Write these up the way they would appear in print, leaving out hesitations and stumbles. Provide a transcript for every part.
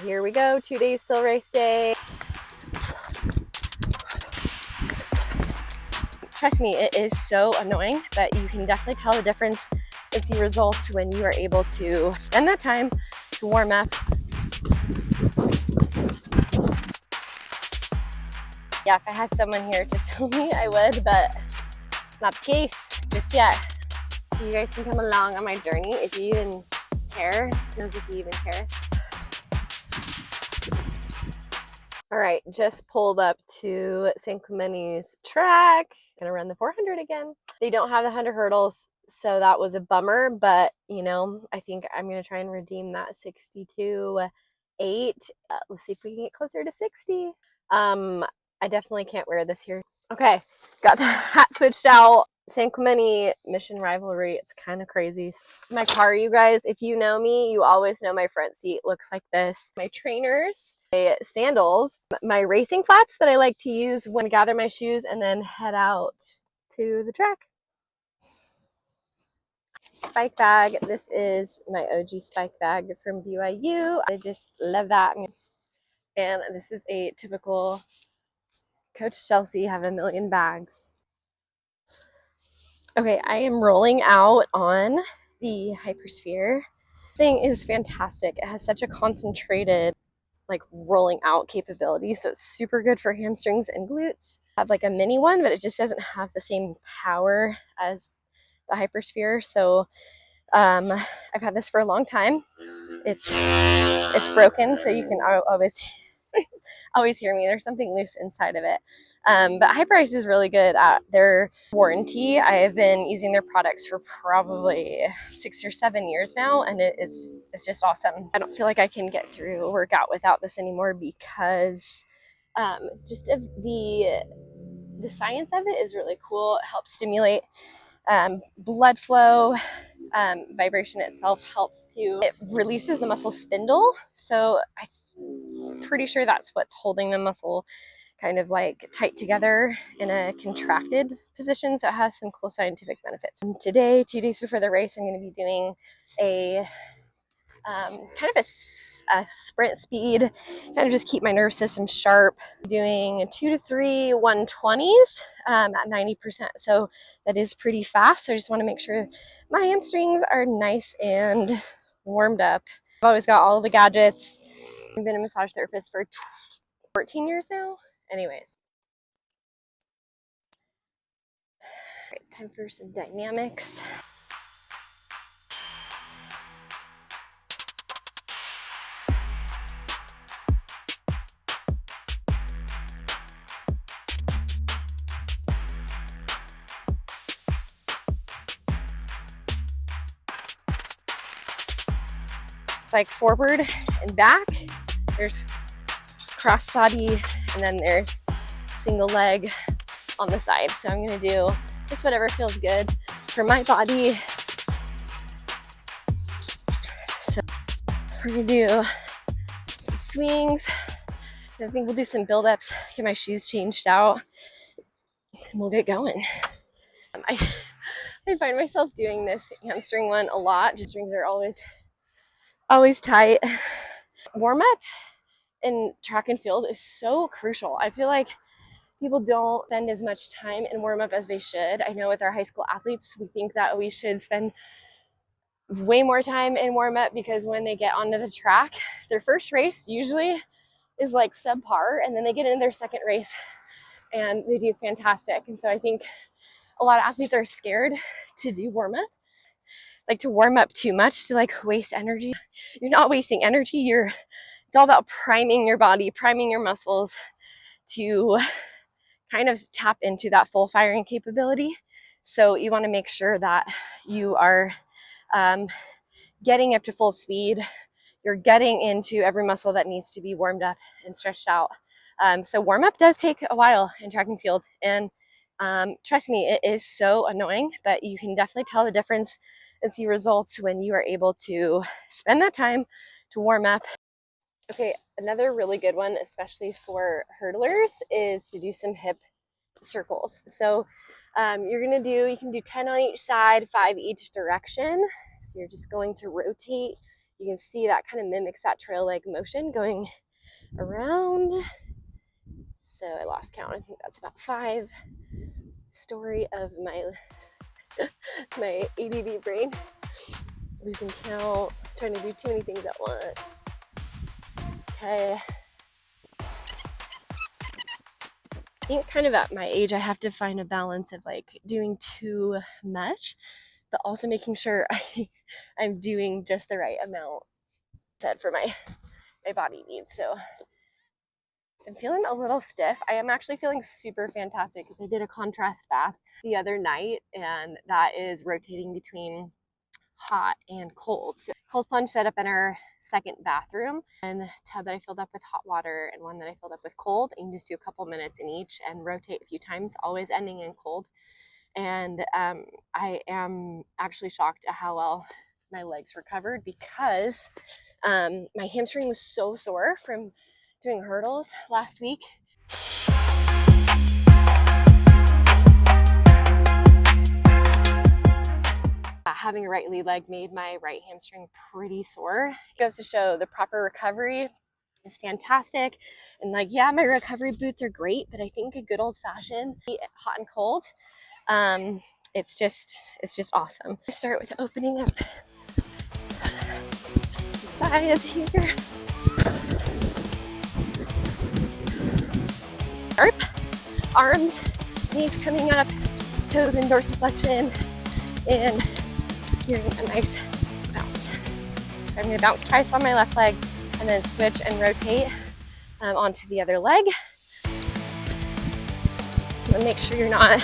Here we go, 2 days till race day. Trust me, it is so annoying, but you can definitely tell the difference and see results when you are able to spend that time to warm up. Yeah, if I had someone here to film me, I would, but it's not the case just yet. So you guys can come along on my journey if you even care. Who knows if you even care. All right, just pulled up to San Clemente's track. Gonna run the 400 again. They don't have the 100 hurdles, so that was a bummer, but you know, I think I'm gonna try and redeem that 62.8. Let's see if we can get closer to 60. I definitely can't wear this here. Okay, got the hat switched out. San Clemente Mission Rivalry. It's kind of crazy. My car, you guys, if you know me, you always know my front seat looks like this. My trainers, my sandals, my racing flats that I like to use when I gather my shoes and then head out to the track. Spike bag. This is my OG spike bag from BYU. I just love that. And this is a typical Coach Chelsea, have a million bags. Okay, I am rolling out on the Hypersphere. Thing is fantastic. It has such a concentrated like rolling out capability, so it's super good for hamstrings and glutes. I have like a mini one, but it just doesn't have the same power as the Hypersphere. So I've had this for a long time. It's broken, so you can always hear me. There's something loose inside of it. But Hyperice is really good at their warranty. I have been using their products for probably 6 or 7 years now, and it's just awesome. I don't feel like I can get through a workout without this anymore because just of the science of it is really cool. It helps stimulate blood flow. Vibration itself helps to, it releases the muscle spindle. So I'm pretty sure that's what's holding the muscle kind of like tight together in a contracted position. So it has some cool scientific benefits. And today, 2 days before the race, I'm going to be doing a kind of a sprint speed, kind of just keep my nervous system sharp, doing 2 to 3 120s at 90%. So that is pretty fast. So I just want to make sure my hamstrings are nice and warmed up. I've always got all the gadgets. I've been a massage therapist for 14 years now. Anyways, it's time for some dynamics. It's like forward and back. There's cross body, and then there's single leg on the side. So I'm gonna do just whatever feels good for my body. So we're gonna do some swings. I think we'll do some build-ups, get my shoes changed out, and we'll get going. I find myself doing this hamstring one a lot. Just strings are always tight. Warm up in track and field is so crucial. I feel like people don't spend as much time in warm up as they should. I know with our high school athletes, we think that we should spend way more time in warm up because when they get onto the track, their first race usually is like subpar, and then they get into their second race and they do fantastic. And so I think a lot of athletes are scared to do warm up, like to warm up too much, to like waste energy. You're not wasting energy. It's all about priming your body, priming your muscles to kind of tap into that full firing capability. So you want to make sure that you are getting up to full speed. You're getting into every muscle that needs to be warmed up and stretched out. So warm up does take a while in track and field, and trust me, it is so annoying, but you can definitely tell the difference and see results when you are able to spend that time to warm up. Okay, another really good one, especially for hurdlers, is to do some hip circles. So you can do 10 on each side, 5 each direction. So you're just going to rotate You can see that kind of mimics that trail leg motion going around. So I lost count. I think that's about 5. Story of my my ADD brain. Losing count, trying to do too many things at once. Okay. I think kind of at my age, I have to find a balance of like doing too much, but also making sure I'm doing just the right amount said for my body needs. So I'm feeling a little stiff. I am actually feeling super fantastic because I did a contrast bath the other night, and that is rotating between hot and cold. So cold plunge set up in our second bathroom, and a tub that I filled up with hot water and one that I filled up with cold. And you can just do a couple minutes in each and rotate a few times, always ending in cold. And I am actually shocked at how well my legs recovered, because my hamstring was so sore from doing hurdles last week. Having a right lead leg made my right hamstring pretty sore. It goes to show the proper recovery is fantastic. And like, yeah, my recovery boots are great, but I think a good old fashioned hot and cold, it's just awesome. I start with opening up the sides here. Sharp arms, knees coming up, toes in dorsiflexion, and you're getting a nice bounce. So I'm going to bounce twice on my left leg and then switch and rotate onto the other leg. And make sure you're not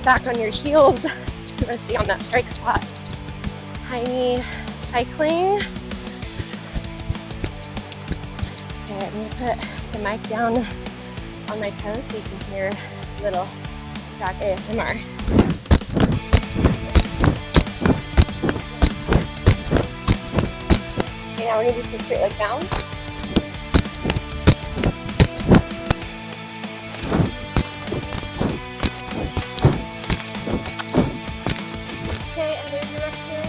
back on your heels. Let's see on that strike spot. Tiny cycling. Okay, I'm going to put the mic down on my toes so you can hear a little track ASMR. Okay, now we're going to do some straight leg bounds. Okay, other direction.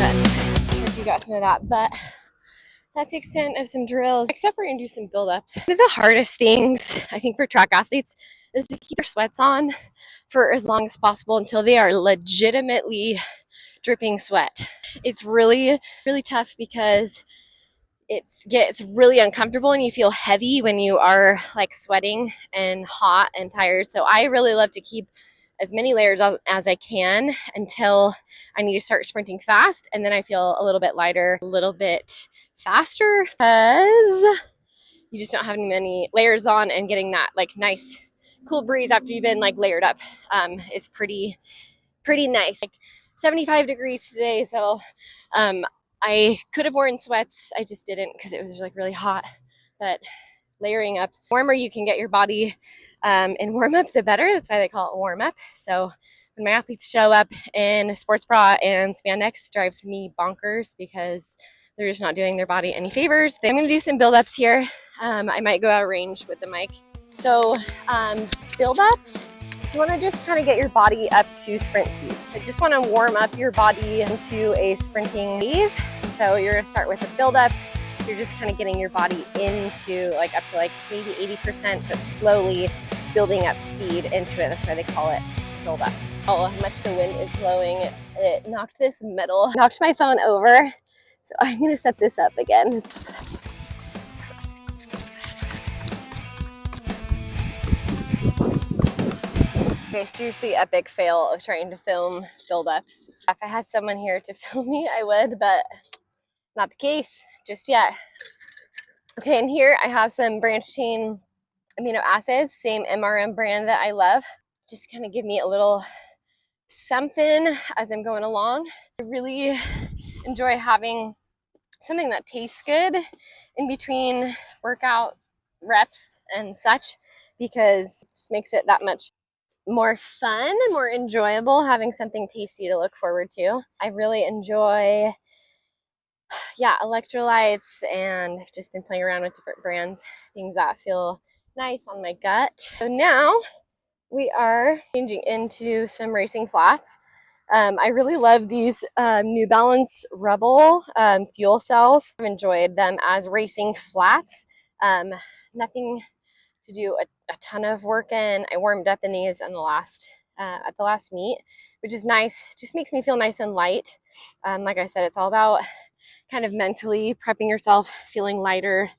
I'm sure you got some of that, but that's the extent of some drills. Next up, we're going to do some build-ups. One of the hardest things, I think, for track athletes is to keep their sweats on for as long as possible until they are legitimately dripping sweat. It's really, really tough because it gets really uncomfortable and you feel heavy when you are like sweating and hot and tired. So I really love to keep as many layers on as I can until I need to start sprinting fast, and then I feel a little bit lighter, a little bit faster, because you just don't have many layers on, and getting that like nice cool breeze after you've been like layered up is pretty nice. Like 75 degrees today, so I could have worn sweats. I just didn't because it was like really hot. But layering up, the warmer you can get your body and warm up, the better. That's why they call it warm up. So when my athletes show up in a sports bra and spandex, drives me bonkers because they're just not doing their body any favors. I'm going to do some build-ups here. I might go out of range with the mic. So build-ups, you want to just kind of get your body up to sprint speed. So just want to warm up your body into a sprinting phase. So you're going to start with a build-up. So you're just kind of getting your body into like up to like maybe 80%, but slowly building up speed into it. That's why they call it build-up. Oh, how much the wind is blowing. It knocked my phone over. So I'm going to set this up again. Okay, seriously epic fail of trying to film build-ups. If I had someone here to film me, I would, but not the case just yet. Okay, and here I have some branched chain amino acids, same MRM brand that I love. Just kind of give me a little something as I'm going along. I really enjoy having something that tastes good in between workout reps and such, because it just makes it that much more fun and more enjoyable having something tasty to look forward to. I really enjoy electrolytes, and I've just been playing around with different brands, things that feel nice on my gut. So now We are changing into some racing flats. I really love these New Balance Rebel fuel cells. I've enjoyed them as racing flats. Nothing to do a ton of work in. I warmed up in these in the last at the last meet, which is nice. It just makes me feel nice and light. Like I said, it's all about kind of mentally prepping yourself, feeling lighter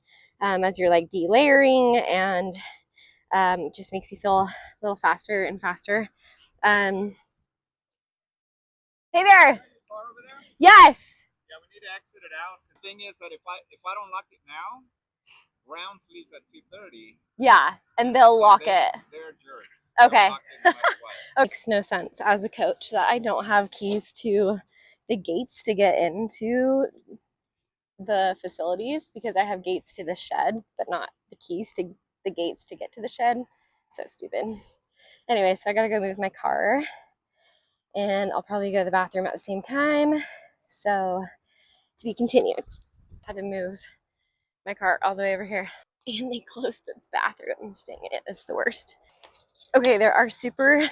as you're like delayering, and it just makes you feel a little faster and faster. Hey there. Yes. Yeah, we need to exit it out. The thing is that if I don't lock it now, Rounds leaves at 2:30. Yeah, and they'll lock it. They're jerks. Okay. Lock it no matter what. Makes no sense as a coach that I don't have keys to the gates to get into the facilities, because I have gates to the shed, but not the keys to the gates to get to the shed. So stupid. Anyway, so I gotta go move my car, and I'll probably go to the bathroom at the same time. So to be continued. Had to move my car all the way over here. And they closed the bathrooms. Dang it, it's the worst. Okay, there are super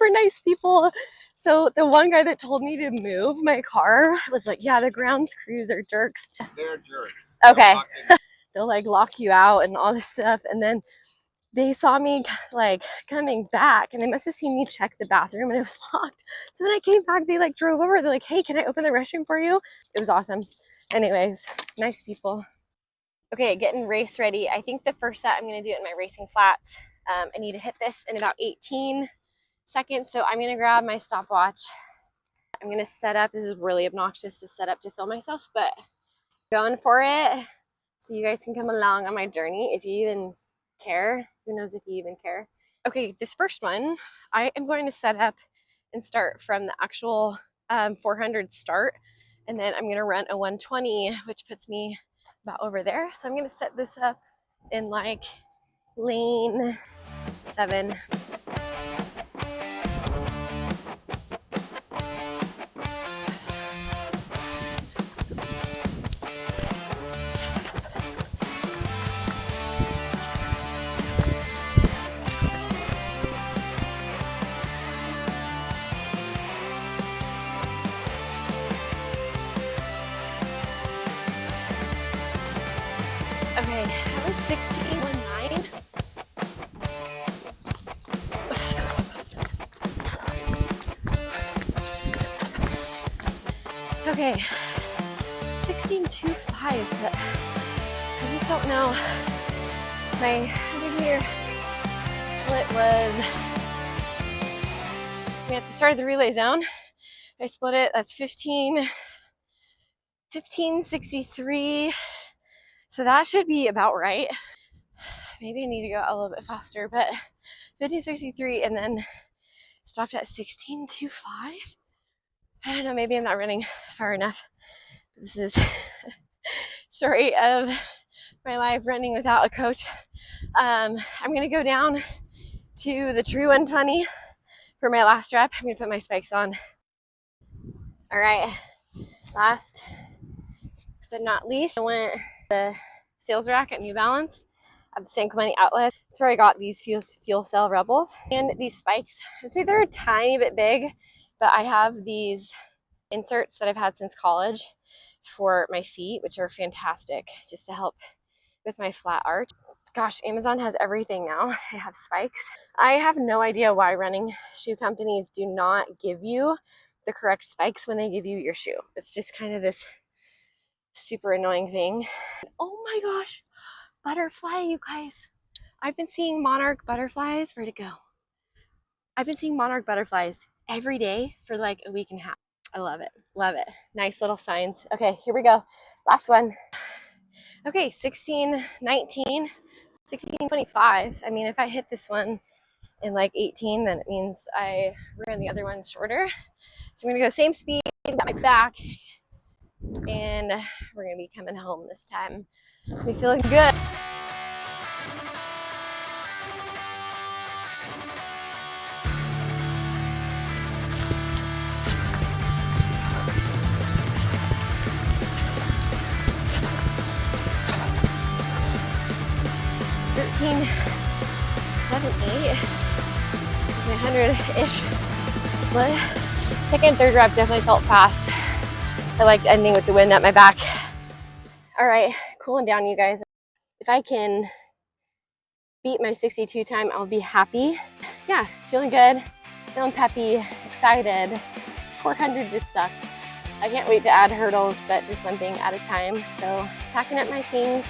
nice people. So the one guy that told me to move my car was like, yeah, the grounds crews are jerks. They're jerks. Okay. They'll like lock you out and all this stuff. And then they saw me like coming back, and they must have seen me check the bathroom and it was locked. So when I came back, they like drove over. They're like, hey, can I open the restroom for you? It was awesome. Anyways, nice people. Okay, getting race ready. I think the first set I'm going to do it in my racing flats. I need to hit this in about 18 seconds. So I'm going to grab my stopwatch. I'm going to set up. This is really obnoxious to set up to film myself, but going for it so you guys can come along on my journey if you even care. Who knows if you even care? Okay, this first one, I am going to set up and start from the actual 400 start. And then I'm going to run a 120, which puts me about over there. So I'm going to set this up in like lane 7. Okay, that was 16.19. Okay, 16.25, but I just don't know. My undergear split was, at the start of the relay zone, I split it, that's 15.63. So that should be about right. Maybe I need to go a little bit faster, but 15.63 and then stopped at 16.25. I don't know, maybe I'm not running far enough. This is story of my life running without a coach. I'm gonna go down to the true 120 for my last rep. I'm gonna put my spikes on. All right, last but not least, I went to the sales rack at New Balance at the San Clemente outlet. That's where I got these fuel cell Rebels. And these spikes, I'd say they're a tiny bit big, but I have these inserts that I've had since college for my feet, which are fantastic just to help with my flat arch. Gosh, Amazon has everything now. They have spikes. I have no idea why running shoe companies do not give you the correct spikes when they give you your shoe. It's just kind of this super annoying thing. Oh my gosh, butterfly, you guys. I've been seeing monarch butterflies. Where'd it go? I've been seeing monarch butterflies every day for like a week and a half. I love it. Love it. Nice little signs. Okay, here we go. Last one. Okay, 16.19, 16.25. I mean, if I hit this one in like 18, then it means I ran the other one shorter. So I'm gonna go same speed, got my back, and we're gonna be coming home this time. Be feeling good. $13.78. 100-ish split. Second and third rep definitely felt fast. I liked ending with the wind at my back. All right, cooling down, you guys. If I can beat my 62 time, I'll be happy. Yeah, feeling good, feeling peppy, excited. 400 just sucks. I can't wait to add hurdles, but just one thing at a time. So packing up my things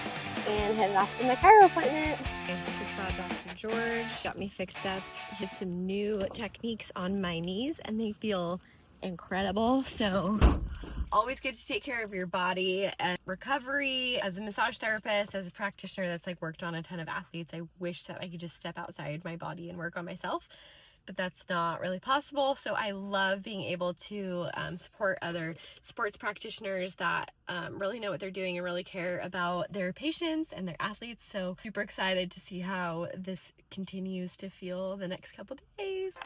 and headed off to my chiro appointment. I just saw Dr. George, got me fixed up, hit some new techniques on my knees, and they feel incredible. So always good to take care of your body. And recovery, as a massage therapist, as a practitioner that's like worked on a ton of athletes, I wish that I could just step outside my body and work on myself, but that's not really possible. So I love being able to support other sports practitioners that really know what they're doing and really care about their patients and their athletes. So super excited to see how this continues to feel the next couple days.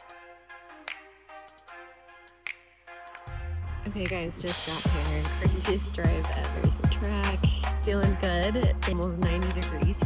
Okay guys, just got here. Craziest drive ever. Some track. Feeling good. Almost 90 degrees.